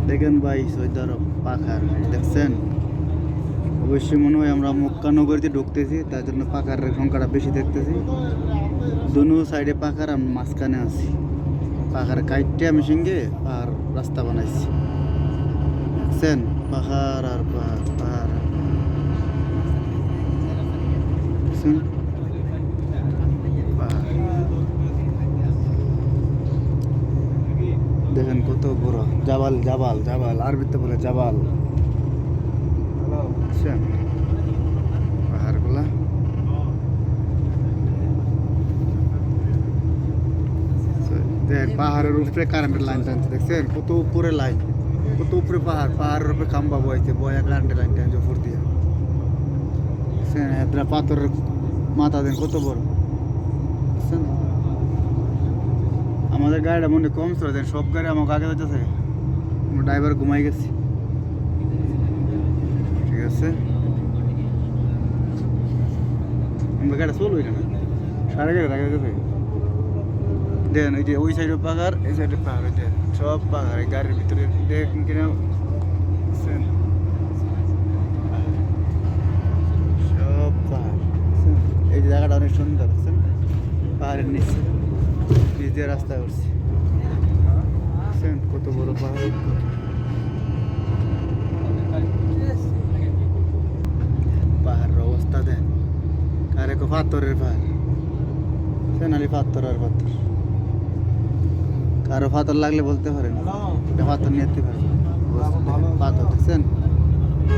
দেখেন ভাই সৌদি আরব পাখার দেখছেন। অবশ্যই মনে হয় আমরা মক্কা নগরীতে ঢুকতেছি, তার জন্য পাখার সংখ্যাটা বেশি দেখতেছি। দুনো সাইডে পাখার, আমি মাঝখানে আছি। পাখার কাইটে আমি সঙ্গে আর রাস্তা বানাইছি। দেখছেন পাহাড় আর পাহাড়, পাহাড় আর দেখছেন পাহাড়। দেখেন কত বড় জাবাল, জাবাল জাবাল আরবিতে বলে জাবাল। দেখছেন পাহাড়গুলা। দেখেন পাহাড়ের উপরে কারেন্টের লাইন টানছে, দেখছেন কত উপরে লাইন, কত উপরে পাহাড়, পাহাড়ের উপরে খাম্বা বইছে, বয়া কারেন্টের লাইন টানছে উপর দিয়ে। দেখছেন এতটা পাথরের মাথা দেন কত বড়। দেখছেন আমাদের গাড়িটা মনে কম ছিল, দেন সব গাড়ি আমাকে আগে যেতেছে, ড্রাইভার ঘুমাই গেছি। ঠিক আছে আমাদের গাড়িটা চলবে না, সাড়ে গাড়ি আগে যেতেছে। দেন ওই যে ওই সাইডে পাহাড়, এই সাইডে পাহাড়, ওই দেন সব পাহাড় গাড়ির ভিতরে দেখেন কিনা। সব পাহাড়, এই যে জায়গাটা অনেক সুন্দর। পাহাড়ের নিচে নিচ দিয়ে রাস্তা করছি, কত বড় পাহাড়। পাহাড়ের অবস্থা দেন, আর এক পাথরের পাহাড়, সেনালি পাথর আর পাথর। কারো পাথর লাগলে বলতে পারেন, পাথর নিয়ে যেতে পারেন। পাথর দেখছেন,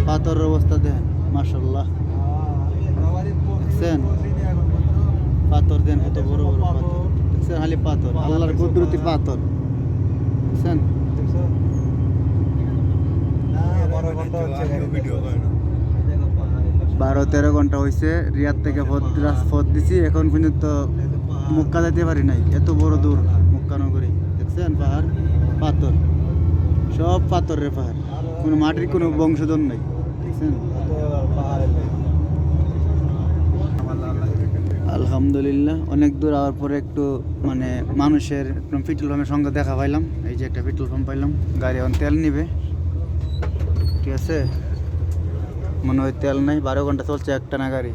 পাথরের অবস্থা দেখেন মাশাআল্লাহ। দেখছেন পাথর দেন কত বড় বড় পাথর, দেখছেন খালি পাথর, আল্লাহর কুদরতি পাথর। দেখছেন 12-13 ঘন্টা হয়েছে রিয়াদ থেকে পথ দিছি, এখন পর্যন্ত মক্কা যেতে পারি নাই, এত বড় দূর মক্কা নগরী। দেখছেন পাহাড় পাথর, সব পাথরের পাহাড়, কোনো মাটির কোনো বংশধর নাই। দেখছেন আলহামদুলিল্লাহ অনেক দূর আওয়ার পরে একটু মানে মানুষের পেট্রোল পাম্পের সঙ্গে দেখা পাইলাম। এই যে একটা পেট্রোল পাম্প পাইলাম, গাড়ি এখন তেল নিবে। ঠিক আছে মনে হয় তেল নাই, 12 ঘন্টা চলছে একটা না গাড়ি।